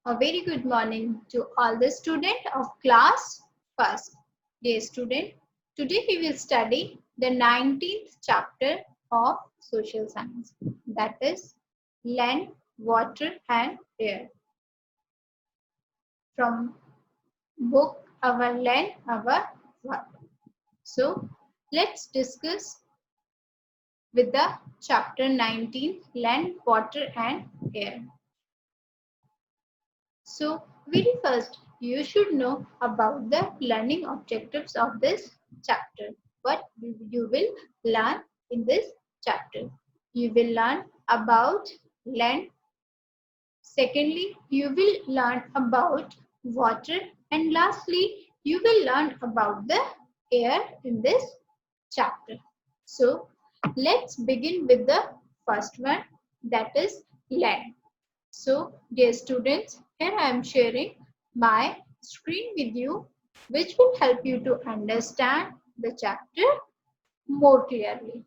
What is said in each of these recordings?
A very good morning to all the students of class first. Dear student, today we will study the 19th chapter of social science, that is land, water and air, from book Our Land, Our Water. So let's discuss with the chapter 19, land, water and air. So, very first, you should know about the learning objectives of this chapter. What you will learn in this chapter? You will learn about land. Secondly, you will learn about water. And lastly, you will learn about the air in this chapter. So, let's begin with the first one, that is land. So, dear students, here I am sharing my screen with you, which will help you to understand the chapter more clearly.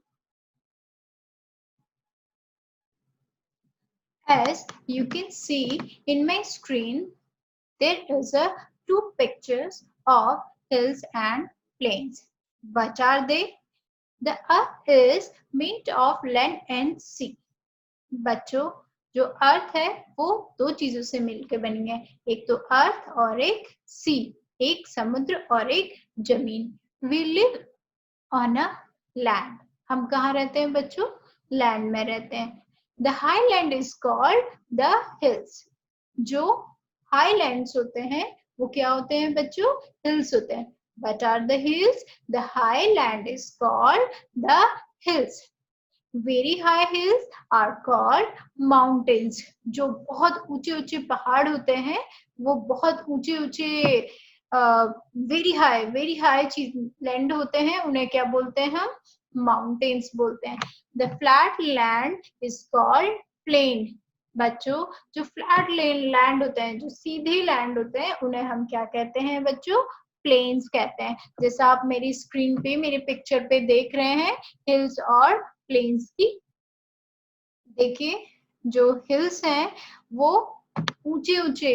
As you can see in my screen, there is a two pictures of hills and plains. What are they? The earth is made of land and sea. बच्चों, जो अर्थ है वो दो चीजों से मिलकर बनी है, एक तो अर्थ और एक सी, एक समुद्र और एक जमीन. We live on a land. हम कहाँ रहते हैं बच्चों? लैंड में रहते हैं. The highland is called the hills. जो हाईलैंड्स होते हैं वो क्या होते हैं बच्चों? हिल्स होते हैं. What are the hills? The highland is called the hills. Very high hills are called mountains. जो बहुत ऊंचे ऊंचे पहाड़ होते हैं वो बहुत ऊंचे ऊंचे वेरी हाई चीज लैंड होते हैं, उन्हें क्या बोलते हैं हम? माउंटेन्स बोलते हैं. The flat land is called plain. बच्चों, जो फ्लैट लैंड होते हैं, जो सीधे लैंड होते हैं, उन्हें हम क्या कहते हैं बच्चों? प्लेन्स कहते हैं. जैसा आप मेरी स्क्रीन पे मेरे पिक्चर पे देख रहे हैं हिल्स और प्लेन्स की. देखिए, जो हिल्स हैं वो ऊंचे ऊंचे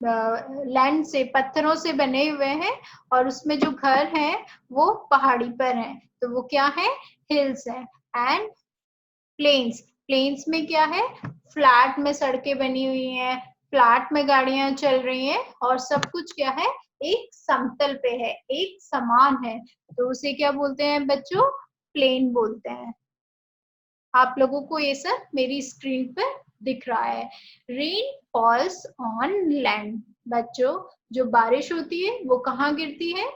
लैंड से, पत्थरों से बने हुए हैं और उसमें जो घर हैं वो पहाड़ी पर हैं, तो वो क्या है? हिल्स हैं. एंड प्लेन्स, प्लेन्स में क्या है? फ्लैट में सड़कें बनी हुई हैं, फ्लैट में गाड़ियां चल रही हैं और सब कुछ क्या है? एक समतल पे है, एक समान है, तो उसे क्या बोलते हैं बच्चों? प्लेन बोलते हैं. आप लोगों को ये सब मेरी स्क्रीन पर दिख रहा है. Rain falls on land. बच्चों, जो बारिश होती है वो कहाँ गिरती है?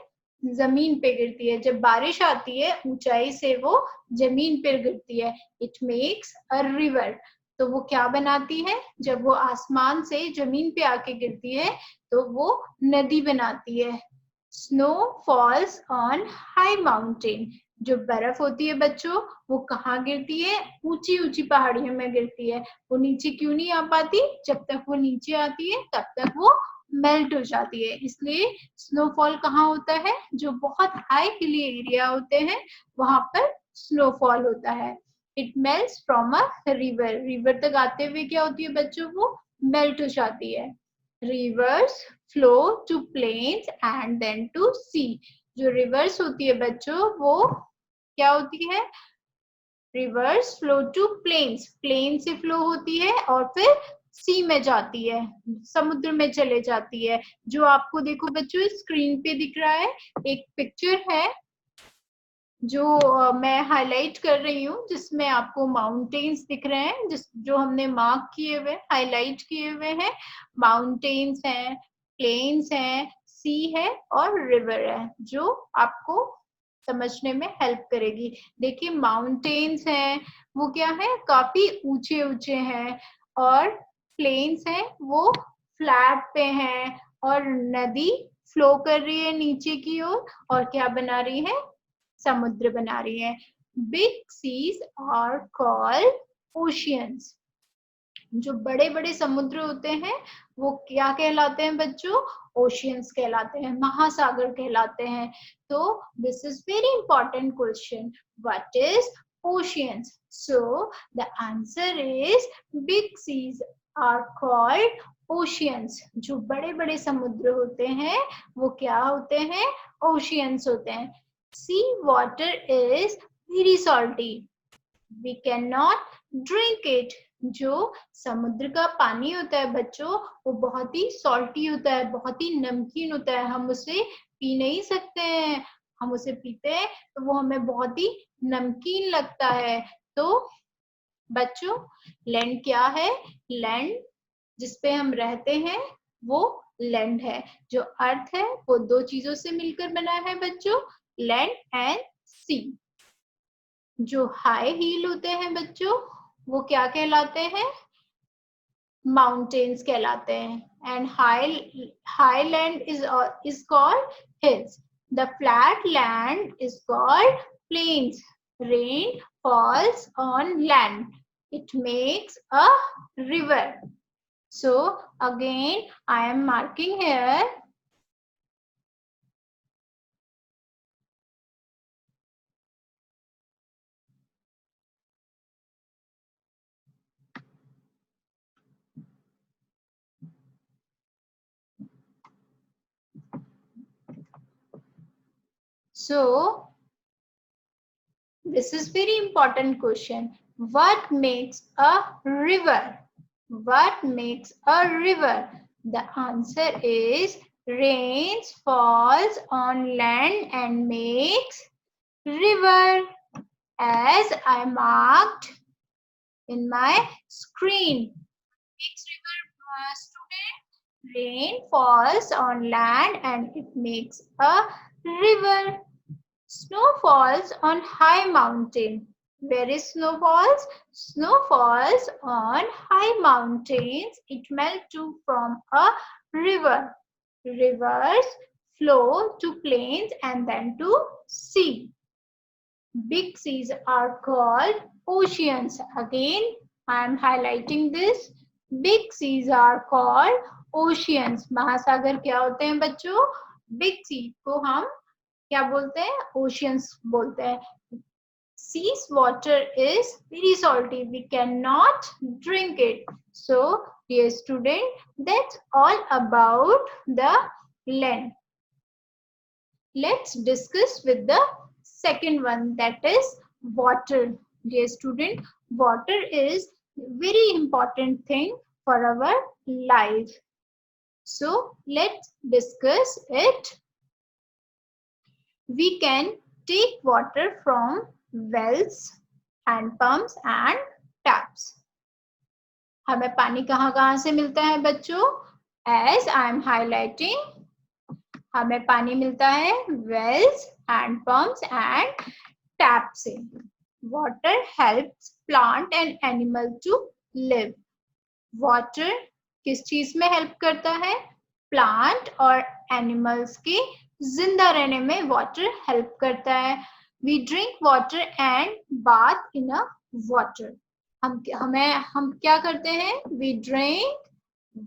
जमीन पे गिरती है. जब बारिश आती है ऊंचाई से वो जमीन पर गिरती है. It makes a river. तो वो क्या बनाती है? जब वो आसमान से जमीन पे आके गिरती है तो वो नदी बनाती है. Snow falls on high mountain. जो बर्फ होती है बच्चों वो कहाँ गिरती है? ऊंची ऊंची पहाड़ियों में गिरती है. वो नीचे क्यों नहीं आ पाती? जब तक वो नीचे आती है तब तक वो मेल्ट हो जाती है. इसलिए स्नोफॉल कहाँ होता है? जो बहुत हाई हिली एरिया होते हैं वहां पर स्नोफॉल होता है. It melts from a river. River तक आते हुए क्या होती है बच्चों? वो मेल्ट हो जाती है. Rivers flow to plains and then to sea. जो रिवर्स होती है बच्चों वो क्या होती है? Rivers flow to plains. Plain से फ्लो होती है और फिर सी में जाती है, समुद्र में चले जाती है. जो आपको देखो बच्चों स्क्रीन पे दिख रहा है, एक पिक्चर है जो मैं हाईलाइट कर रही हूँ, जिसमें आपको माउंटेन्स दिख रहे हैं, जो हमने मार्क किए हुए, हाईलाइट किए हुए हैं. माउंटेन्स हैं, प्लेन्स हैं, सी है और रिवर है, जो आपको समझने में हेल्प करेगी. देखिए, माउंटेन्स हैं वो क्या है? काफी ऊंचे ऊंचे हैं. और प्लेन्स हैं वो फ्लैट पे हैं. और नदी फ्लो कर रही है नीचे की ओर और क्या बना रही है? समुद्र बना रही है. Big seas are called oceans. जो बड़े बड़े समुद्र होते हैं वो क्या कहलाते हैं बच्चों? ओशियंस कहलाते हैं, महासागर कहलाते हैं. तो this is very important question. What is oceans? So the answer is big seas are called oceans, जो बड़े बड़े समुद्र होते हैं वो क्या होते हैं? ओशियंस होते हैं. Sea water is very salty, we can not drink it. जो समुद्र का पानी होता है बच्चों, वो बहुत ही सॉल्टी होता है, बहुत ही नमकीन होता है, हम उसे पी नहीं सकते हैं. हम उसे पीते हैं तो वो हमें बहुत ही नमकीन लगता है. तो बच्चों, लैंड क्या है? लैंड जिसपे हम रहते हैं वो लैंड है. जो अर्थ है वो दो चीजों से मिलकर बना है बच्चों, लैंड एंड सी. जो हाई हील होते हैं बच्चों, वो क्या कहलाते हैं? माउंटेन्स कहलाते हैं. And high land is called hills. The flat land is called plains. Rain falls on land, it makes a river. So again I am marking here. So this is very important question. What makes a river? What makes a river? The answer is rains falls on land and makes river, as I marked in my screen. Makes river, student? Rain falls on land and it makes a river. Snow falls on high mountain. Where is snow falls? Snow falls on high mountains. It melts to from a river. Rivers flow to plains and then to sea. Big seas are called oceans. Again, I am highlighting this. Big seas are called oceans. महासागर क्या होते हैं बच्चों? Big sea को हम क्या बोलते हैं? Oceans बोलते हैं. Sea's water is very salty. We cannot drink it. So, dear student, that's all about the land. Let's discuss with the second one, that is water. Dear student, water is very important thing for our life. So let's discuss it. We can take water from wells, hand pumps and taps. हमें पानी कहाँ से मिलता है बच्चों? As I am highlighting, हमें पानी मिलता है wells, hand pumps and tap से. Water helps plant and animal to live. Water किस चीज में हेल्प करता है? प्लांट और एनिमल्स के जिंदा रहने में वाटर हेल्प करता है. We drink water and bath in a water. हम क्या करते हैं? We drink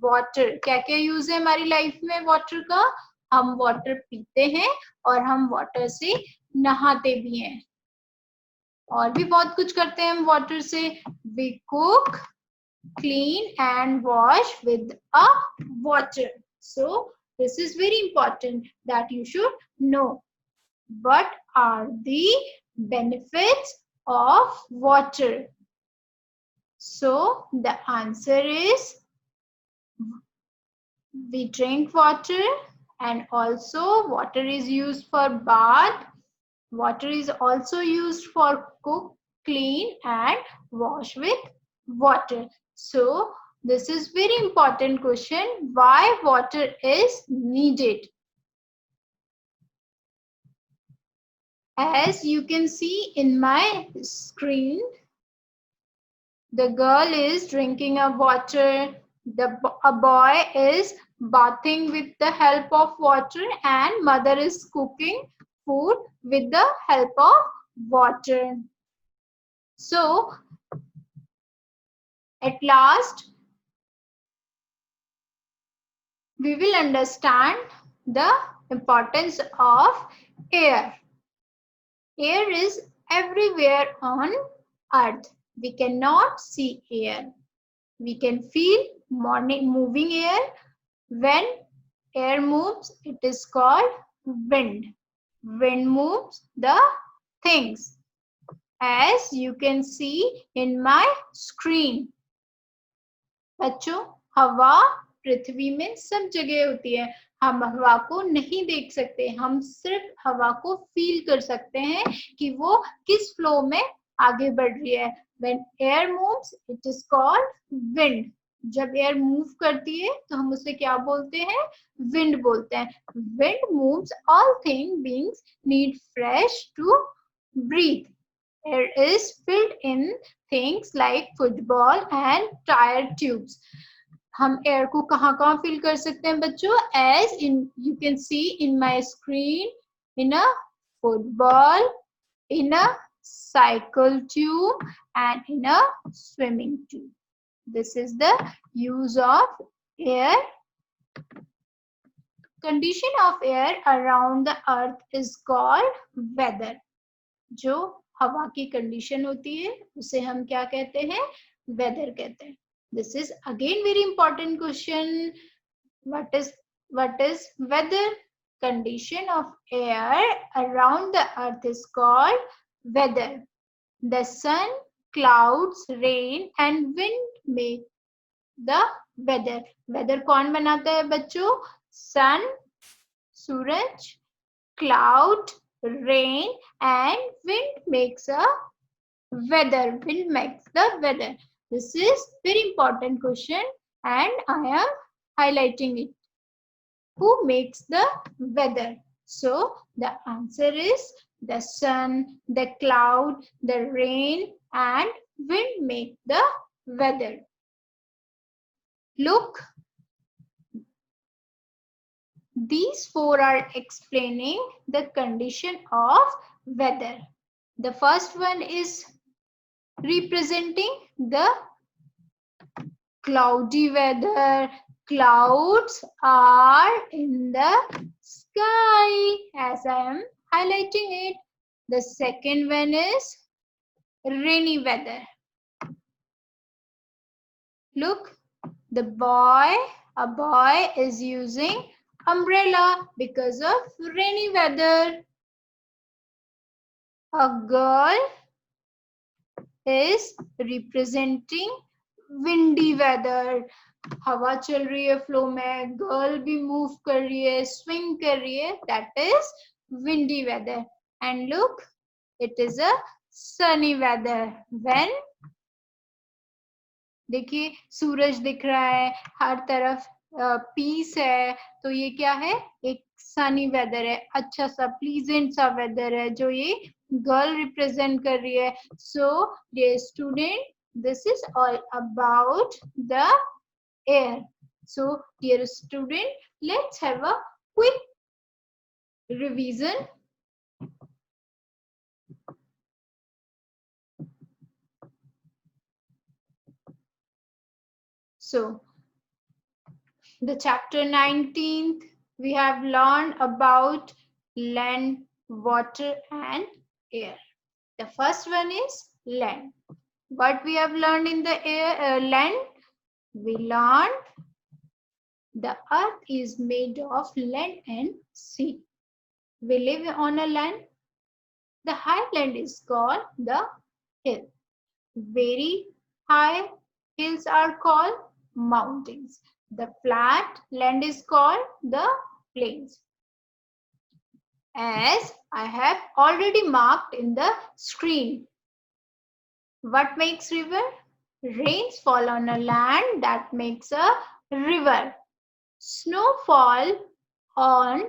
water. क्या क्या यूज है हमारी लाइफ में वाटर का? हम वाटर पीते हैं और हम वाटर से नहाते भी हैं, और भी बहुत कुछ करते हैं हम वाटर से. We cook, clean and wash with a water. So this is very important that you should know. What are the benefits of water? So the answer is we drink water, and also water is used for bath. Water is also used for cook, clean and wash with water. So this is very important question, why water is needed. As you can see in my screen, the girl is drinking a water, a boy is bathing with the help of water, and mother is cooking food with the help of water. So at last, we will understand the importance of air. Air is everywhere on earth. We cannot see air. We can feel moving air. When air moves, it is called wind. Wind moves the things, as you can see in my screen. बच्चों, हवा पृथ्वी में सब जगह होती है. हम हवा को नहीं देख सकते, हम सिर्फ हवा को फील कर सकते हैं कि वो किस फ्लो में आगे बढ़ रही है. When air moves, it is called wind. जब एयर मूव करती है तो हम उसे क्या बोलते हैं? विंड बोलते हैं. Wind moves all things beings need fresh to breathe. Air is filled in things like football and tire tubes. हम एयर को कहाँ फिल कर सकते हैं बच्चों? As in you can see in my screen, in a football, in a cycle tube, and in a swimming tube. This is the use of air. Condition of air around the earth is called weather. जो हवा की condition होती है उसे हम क्या कहते हैं? वेदर कहते हैं. This is again very important question. What is weather? Condition of air around the earth is called weather. The sun, clouds, rain and wind make the weather. Weather कौन बनाता है बच्चों? Sun, Suraj, cloud, rain and wind makes a weather. Wind makes the weather. This is very important question and I am highlighting it. Who makes the weather? So the answer is the sun, the cloud, the rain and wind make the weather. Look, these four are explaining the condition of weather. The first one is representing the cloudy weather. Clouds are in the sky, as I am highlighting it. The second one is rainy weather. Look, a boy is using umbrella because of rainy weather. A girl is representing windy weather. हवा चल रही है flow में, girl भी move कर रही है, swing कर रही है, that is windy weather. And look, it is a sunny weather. When देखिए सूरज दिख रहा है, हर तरफ पीस है, तो ये क्या है? एक सनी वेदर है, अच्छा सा प्लीजेंट सा वेदर है जो ये गर्ल रिप्रेजेंट कर रही है. So dear student, this is all about the air. So dear student, let's have a quick revision. So the chapter 19th, we have learned about land, water and air. The first one is land. What we have learned in the land? We learned the earth is made of land and sea. We live on a land. The high land is called the hill. Very high hills are called mountains. The flat land is called the plains. As I have already marked in the screen. What makes river? Rains fall on a land that makes a river. Snow fall on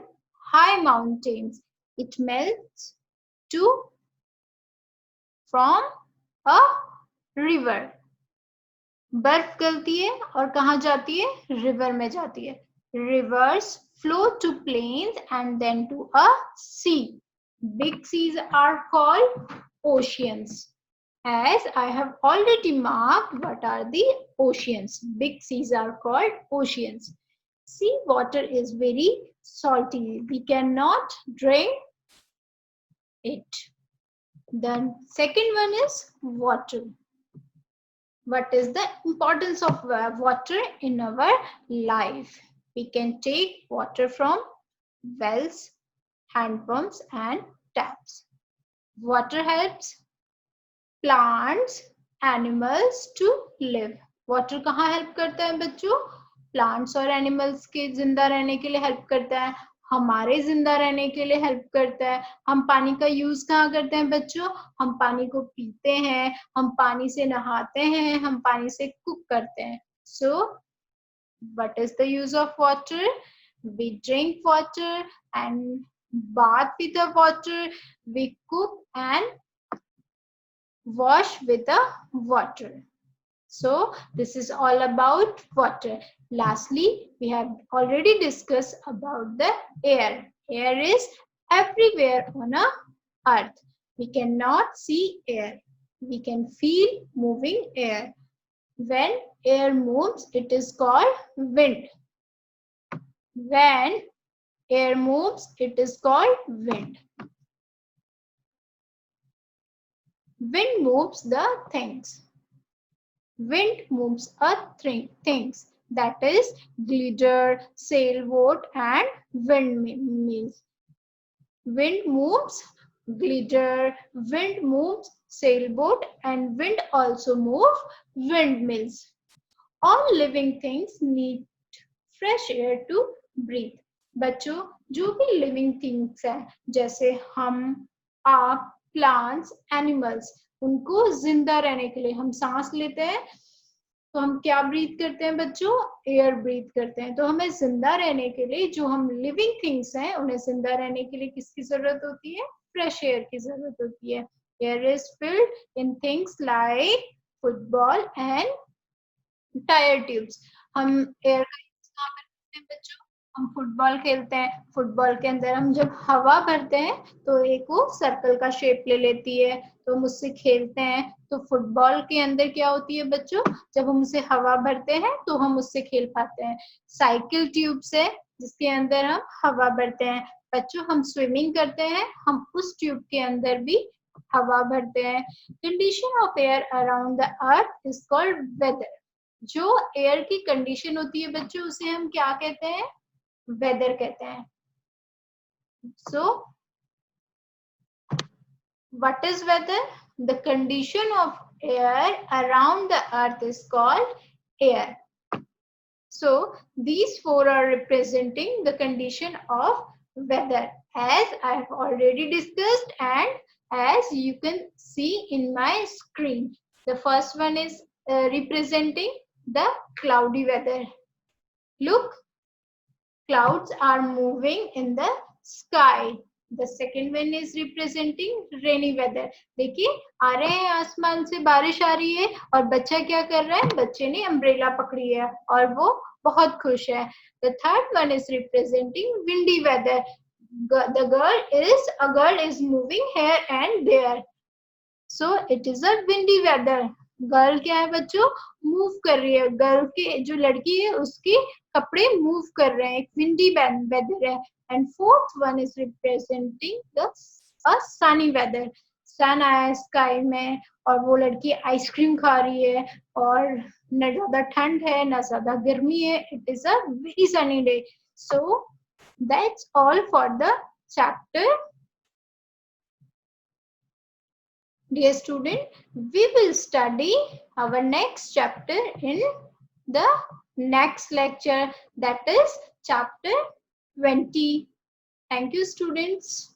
high mountains. It melts to from a river. बर्फ गलती है और कहाँ जाती है? River में जाती है. Rivers flow to plains and then to a sea. Big seas are called oceans. As I have already marked, what are the oceans? Big seas are called oceans. Sea water is very salty. We cannot drink it. The second one is water. What is the importance of water in our life? We can take water from wells, hand pumps and taps. Water helps plants, animals to live. Water कहाँ help करता है बच्चों? Plants और animals के जिंदा रहने के लिए हेल्प करता है, हमारे जिंदा रहने के लिए हेल्प करता है. हम पानी का यूज कहाँ करते हैं बच्चों? हम पानी को पीते हैं, हम पानी से नहाते हैं, हम पानी से कुक करते हैं. So what is the use of water? We drink water and bath with the water, we cook and wash with the water. So this is all about water. Lastly, we have already discussed about the air. Air is everywhere on a earth. We cannot see air. We can feel moving air. When air moves, it is called wind. When air moves, it is called wind. Wind moves the things. Wind moves things, that is glider, sailboat and windmills. Wind moves glider, wind moves sailboat and wind also moves windmills. All living things need fresh air to breathe. बच्चों जो भी living things हैं जैसे हम, आप, plants, animals, उनको जिंदा रहने के लिए हम सांस लेते हैं तो हम क्या ब्रीथ करते हैं बच्चों? एयर ब्रीथ करते हैं. तो हमें जिंदा रहने के लिए जो हम लिविंग थिंग्स हैं उन्हें जिंदा रहने के लिए किसकी जरूरत होती है? फ्रेश एयर की जरूरत होती है. Air is filled in things like football and tyre tubes. हम एयर का यूज कहाँ करते हैं बच्चों? हम फुटबॉल खेलते हैं, फुटबॉल के अंदर हम जब हवा भरते हैं तो एक वो सर्कल का शेप ले लेती है, तो हम उससे खेलते हैं. तो फुटबॉल के अंदर क्या होती है बच्चों? जब हम उसे हवा भरते हैं तो हम उससे खेल पाते हैं. साइकिल ट्यूब्स है जिसके अंदर हम हवा भरते हैं. बच्चों हम स्विमिंग करते हैं, हम उस ट्यूब के अंदर भी हवा भरते हैं. Condition of air around the earth is called weather. जो एयर की कंडीशन होती है बच्चों उसे हम क्या कहते हैं? वेदर कहते हैं. So what is weather? The condition of air around the earth is called air. So these four are representing the condition of weather, as I have already discussed and as you can see in my screen. The first one is representing the cloudy weather. Look, clouds are moving in the sky. The second one is representing rainy weather. देखिए आ रहे हैं आसमान से बारिश आ रही है और बच्चा क्या कर रहा है? बच्चे ने अम्ब्रेला पकड़ी है और वो बहुत खुश है. The third one is representing windy weather. A girl is moving here and there. So it is a windy weather. Girl क्या है बच्चों? मूव कर रही है. गर्ल की जो लड़की है उसके कपड़े मूव कर रहे हैं. एक विंडी वेदर है. And fourth one is representing the sunny weather. Sun आया स्काई में और वो लड़की आइसक्रीम खा रही है और न ज्यादा ठंड है न ज्यादा गर्मी है. It is a very sunny day. So that's all for the chapter. Dear student, we will study our next chapter in the next lecture, that is chapter 20. Thank you, students.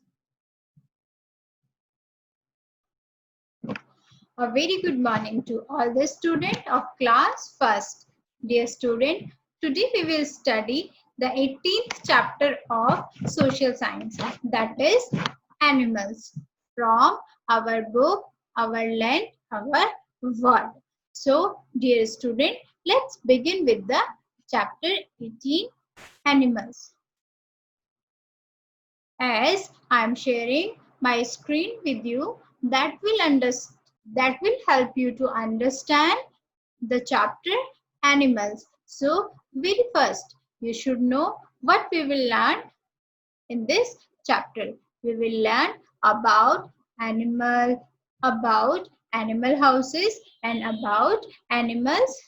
A very good morning to all the students of class first. Dear student, today we will study the 18th chapter of social science, that is animals, from our book, our land, our world. So, dear student, let's begin with the chapter 18, animals. As I am sharing my screen with you, that will help you to understand the chapter animals. So, very first, you should know what we will learn in this chapter. We will learn about animal, about animal houses and about animals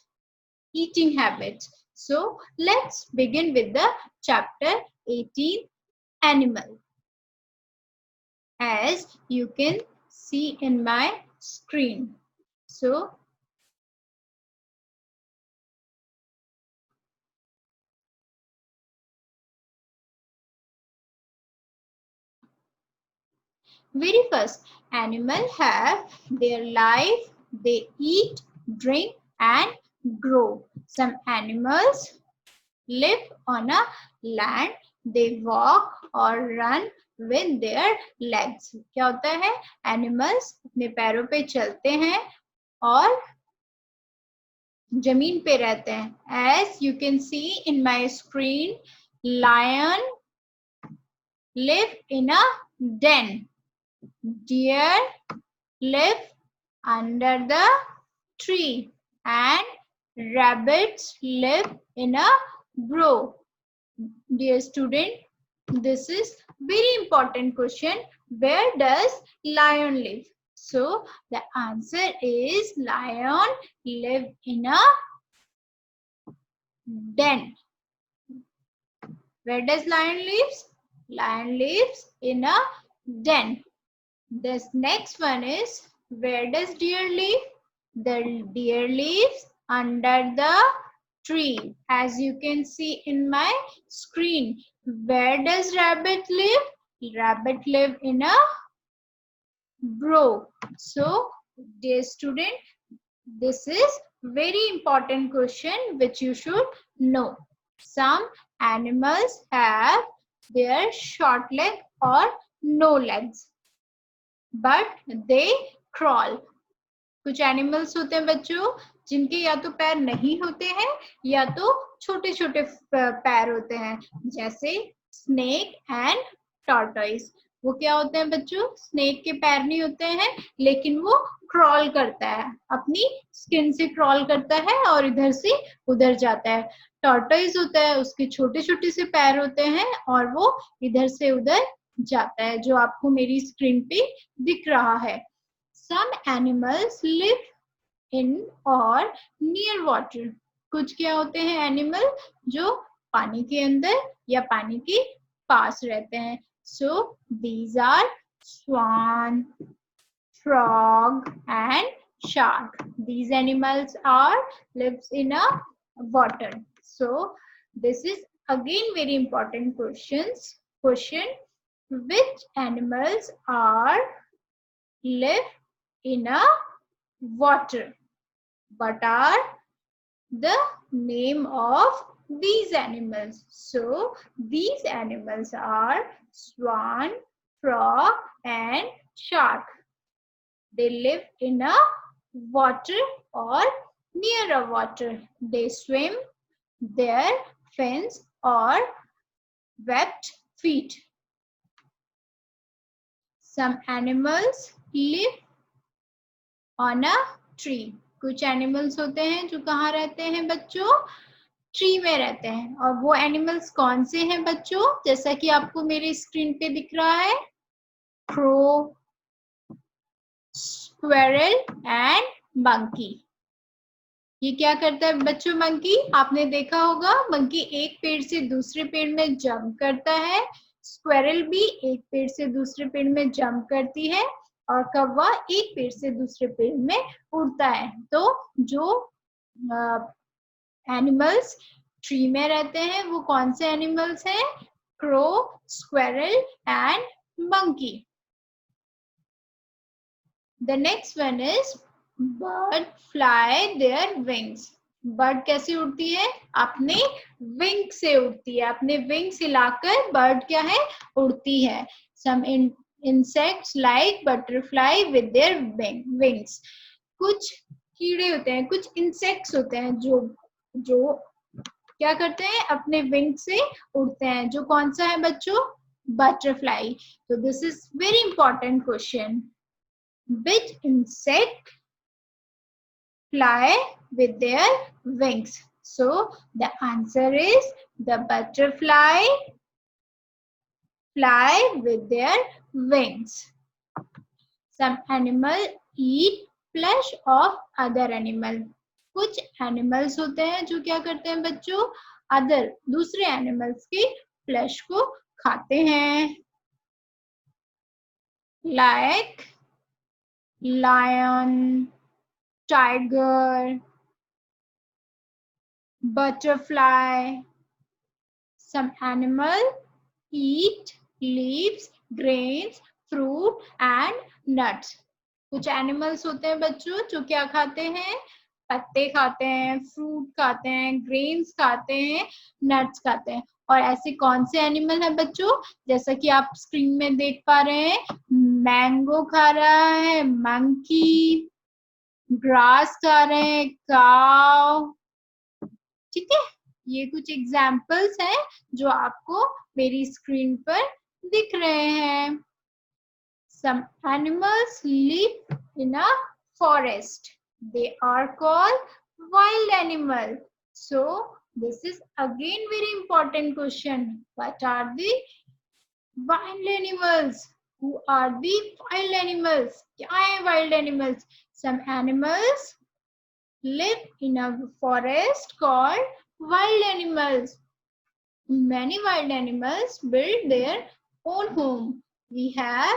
eating habits. So let's begin with the chapter 18, animal. As you can see in my screen. So very first, animal have their life, they eat, drink and grow. Some animals live on a land, they walk or run with their legs. क्या होता है? Animals अपने पैरों पे चलते हैं और जमीन पे रहते हैं. As you can see in my screen, lion live in a den. Deer live under the tree and rabbits live in a burrow. Dear student, this is very important question. Where does lion live? So the answer is lion live in a den. Where does lion live? Lion lives in a den. This next one is, where does deer live? The deer lives under the tree. As you can see in my screen. Where does rabbit live? Rabbit live in a burrow. So, dear student, this is very important question which you should know. Some animals have their short leg or no legs, but they crawl. कुछ animals होते हैं बच्चों जिनके या तो पैर नहीं होते हैं या तो छोटे छोटे पैर होते हैं, जैसे स्नेक एंड टॉर्टोइस. वो क्या होते हैं बच्चों? स्नेक के पैर नहीं होते हैं लेकिन वो क्रॉल करता है, अपनी स्किन से क्रॉल करता है और इधर से उधर जाता है. टॉर्टोइस होता है, उसके छोटे छोटे से पैर होते हैं और वो इधर से उधर जाता है, जो आपको मेरी स्क्रीन पे दिख रहा है. Some animals live in or near water. कुछ क्या होते हैं एनिमल जो पानी के अंदर या पानी के पास रहते हैं. So these are swan, frog and shark. These animals are lives in a water. So this is again very important questions. Question: which animals are live in a water? What are the name of these animals? So these animals are swan, frog and shark. They live in a water or near a water. They swim their fins or webbed feet. Some animals live on a tree. कुछ animals होते हैं जो कहाँ रहते हैं बच्चों? Tree में रहते हैं. और वो एनिमल्स कौन से हैं बच्चों? जैसा कि आपको मेरे स्क्रीन पे दिख रहा है, क्रो, स्क्वेरल एंड मंकी. ये क्या करता है बच्चों? मंकी, आपने देखा होगा मंकी एक पेड़ से दूसरे पेड़ में जंप करता है. स्क्वेरल भी एक पेड़ से दूसरे पेड़ में जंप करती है और कौवा एक पेड़ से दूसरे पेड़ में उड़ता है. तो जो एनिमल्स ट्री में रहते हैं वो कौन से एनिमल्स हैं? Crow, squirrel and monkey. The next one is bird fly their wings. Bird कैसे उड़ती है? अपने विंग से उड़ती है. अपने विंग्स हिलाकर बर्ड क्या है? उड़ती है. Some insects like butterfly with their wings. कुछ कीड़े होते हैं, कुछ इंसेक्ट्स होते हैं जो क्या करते हैं? अपने विंग से उड़ते हैं. जो कौन सा है बच्चों? बटरफ्लाई. तो this is very important question. Which insect fly with their wings? So the answer is the butterfly fly with their wings. Some animals eat flesh of other animal. कुछ एनिमल्स होते हैं जो क्या करते हैं बच्चों, अदर दूसरे एनिमल्स की फ्लैश को खाते हैं, like lion, tiger, butterfly. Some animal eat leaves, grains, fruit and nuts. कुछ एनिमल्स होते हैं बच्चों जो क्या खाते हैं, पत्ते खाते हैं, फ्रूट खाते हैं, ग्रेन्स खाते हैं, नट्स खाते हैं. और ऐसे कौन से एनिमल है बच्चों, जैसा कि आप स्क्रीन में देख पा रहे हैं, मैंगो खा रहा है मंकी, ग्रास खा रहे हैं काउ. ठीक है, ये कुछ एग्जाम्पल्स हैं जो आपको मेरी स्क्रीन पर दिख रहे हैं. Some animals live in a forest. They are called wild animals. So this is again very important question. What are the wild animals? Who are the wild animals? क्या है wild animals? Some animals live in a forest called wild animals. Many wild animals build their own home. We have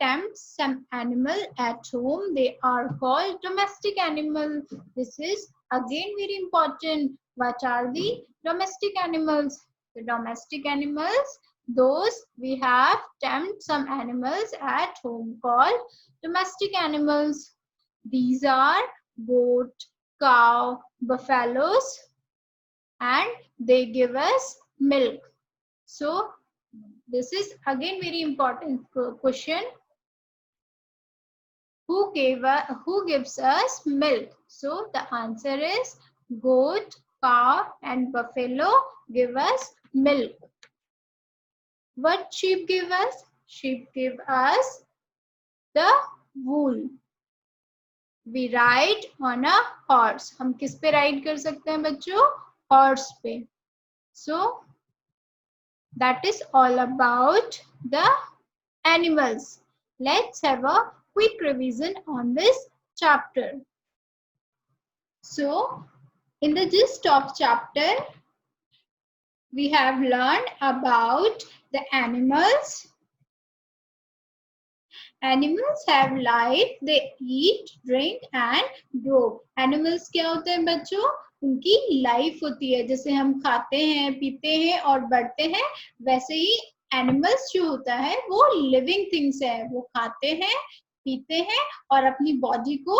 tamed some animal at home. They are called domestic animals. This is again very important. What are the domestic animals? The domestic animals, those we have tamed some animals at home called domestic animals. These are goat, cow, buffaloes, and they give us milk. So this is again very important question. Who gives us milk? So the answer is goat, cow and buffalo give us milk. What sheep give us? Sheep give us the wool. We ride on a horse. हम किस पे ride कर सकते हैं बच्चों? Horse पे. So that is all about the animals. Let's have a quick revision on this chapter. So in the gist of chapter, we have learned about the animals. Animals have life, they eat, drink and grow. Animals क्या होते हैं बच्चों? उनकी life होती है, जैसे हम खाते हैं, पीते हैं और बढ़ते हैं, वैसे ही एनिमल्स जो होता है वो लिविंग थिंग्स है. वो खाते हैं, पीते हैं और अपनी बॉडी को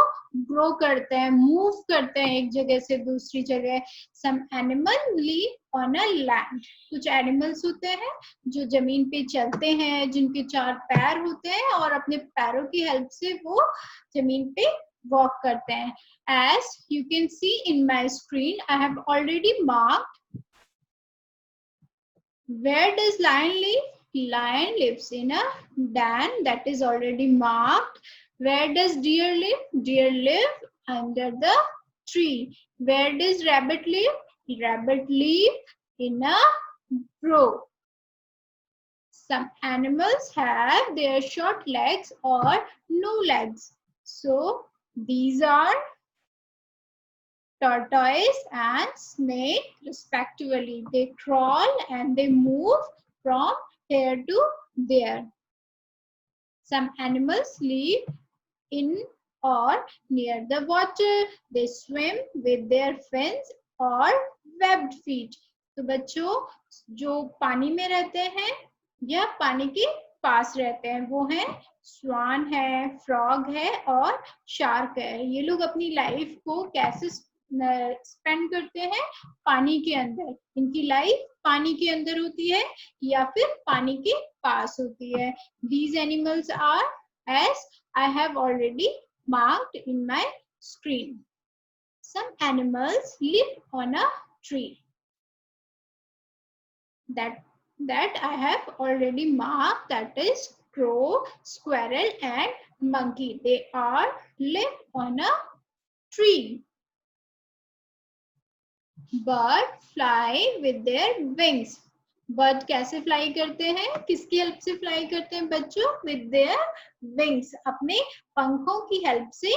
ग्रो करते हैं, मूव करते हैं एक जगह से दूसरी जगह. Some animal live on a land. कुछ एनिमल्स होते हैं जो जमीन पे चलते हैं, जिनके 4 पैर होते हैं और अपने पैरों की हेल्प से वो जमीन पे वॉक करते हैं. As you can see in my screen, I have already marked. Where does lion live? Lion lives in a den, that is already marked. Where does deer live? Deer live under the tree. Where does rabbit live? Rabbit live in a burrow. Some animals have their short legs or no legs. So these are tortoise and snake respectively. They crawl and they move from here to there. Some animals live in or near the water. They swim with their fins or webbed feet. तो बच्चों जो पानी में रहते हैं या पानी के पास रहते हैं वो हैं स्वान है, फ्रॉग है और शार्क है. ये लोग अपनी लाइफ को कैसे स्पेंड करते हैं? पानी के अंदर. इनकी लाइफ पानी के अंदर होती है या फिर पानी के पास होती है. These animals are as I have already marked in my screen. Some animals live on a tree. That I have already marked, that is crow, squirrel and monkey. They are live on a tree. Bird fly with their wings. Bird कैसे fly करते हैं? किसकी help से fly करते हैं बच्चों? With their wings. अपने पंखों की हेल्प से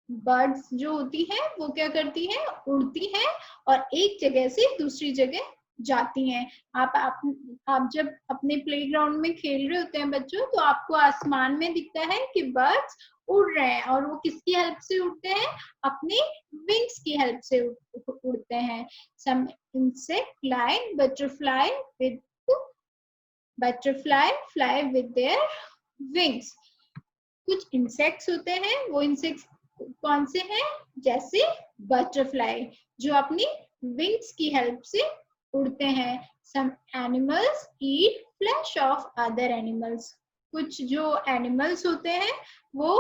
बर्ड्स जो होती है वो क्या करती है, उड़ती है और एक जगह से दूसरी जगह जाती हैं। आप जब अपने प्लेग्राउंड में खेल रहे होते हैं बच्चों, तो आपको आसमान में दिखता है कि बर्ड्स उड़ रहे हैं, और वो किसकी हेल्प से उड़ते हैं, अपने विंग्स की हेल्प से उड़ते हैं। Some insect like butterfly fly with their wings. कुछ इंसेक्ट्स होते हैं, वो इंसेक्ट्स कौन से हैं, जैसे बटरफ्लाई जो अपनी विंग्स की हेल्प से उड़ते हैं। Some animals eat flesh of other animals. कुछ जो एनिमल्स होते हैं वो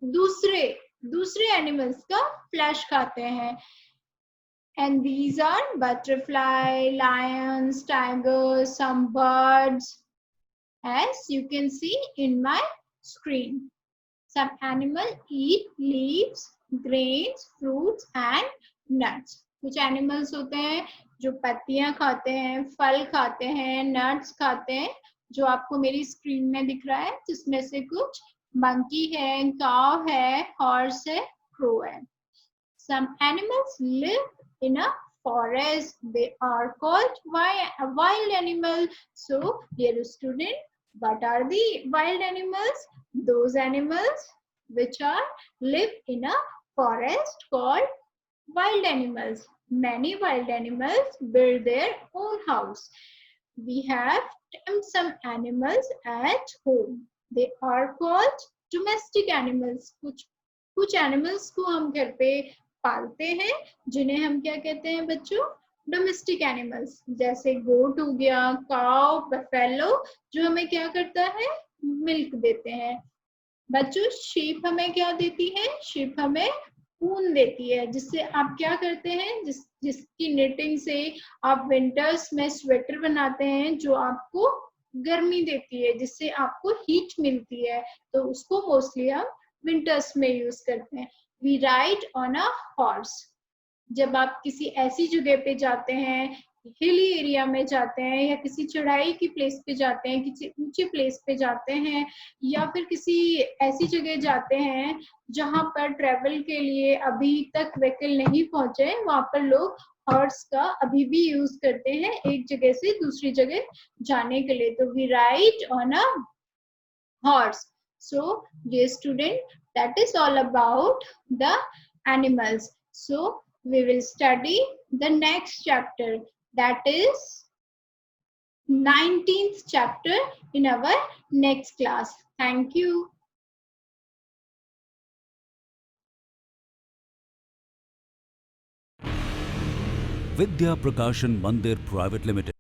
दूसरे दूसरे एनिमल्स का फ्लैश खाते हैं। And these are butterfly, lions, tigers, some birds, as you can see in my screen. Some animals eat leaves, grains, fruits and nuts. कुछ एनिमल्स होते हैं जो पत्तियां खाते हैं, फल खाते हैं, नट्स खाते हैं, जो आपको मेरी स्क्रीन में दिख रहा है, जिसमें से कुछ मंकी है, काव है, हॉर्स है, क्रो है। Some animals live in a forest. They are called wild animals. So, dear student, what are the wild animals? Those animals which are live in a forest called wild animals. Many wild animals build their own house. We have tamed some animals at home. They are called domestic animals. कुछ animals को हम घर पे पालते हैं, जिन्हें हम क्या कहते हैं बच्चों, डोमेस्टिक एनिमल्स। जैसे गोट हो गया, काउ, बफेलो, जो हमें क्या करता है, मिल्क देते हैं। बच्चों शीप हमें क्या देती है, शीप हमें ऊन देती है, जिससे आप क्या करते हैं, जिसकी निटिंग से आप विंटर्स में स्वेटर बनाते हैं, जो आपको गर्मी देती है, जिससे आपको हीट मिलती है, तो उसको मोस्टली हम विंटर्स में यूज करते हैं। We ride on a horse. जब आप किसी ऐसी जगह पे जाते हैं, हिली एरिया में जाते हैं, या किसी चढ़ाई की प्लेस पे जाते हैं, किसी ऊंचे प्लेस पे जाते हैं, या फिर किसी ऐसी जगह जाते हैं जहां पर ट्रेवल के लिए अभी तक व्हीकल नहीं पहुंचे, वहां पर लोग हॉर्स का अभी भी यूज करते हैं एक जगह से दूसरी जगह जाने के लिए। तो we ride on a horse. So, dear student, that is all about the animals. So, we will study the next chapter, that is 19th chapter in our next class. Thank you. Vidya Prakashan Mandir Private Limited.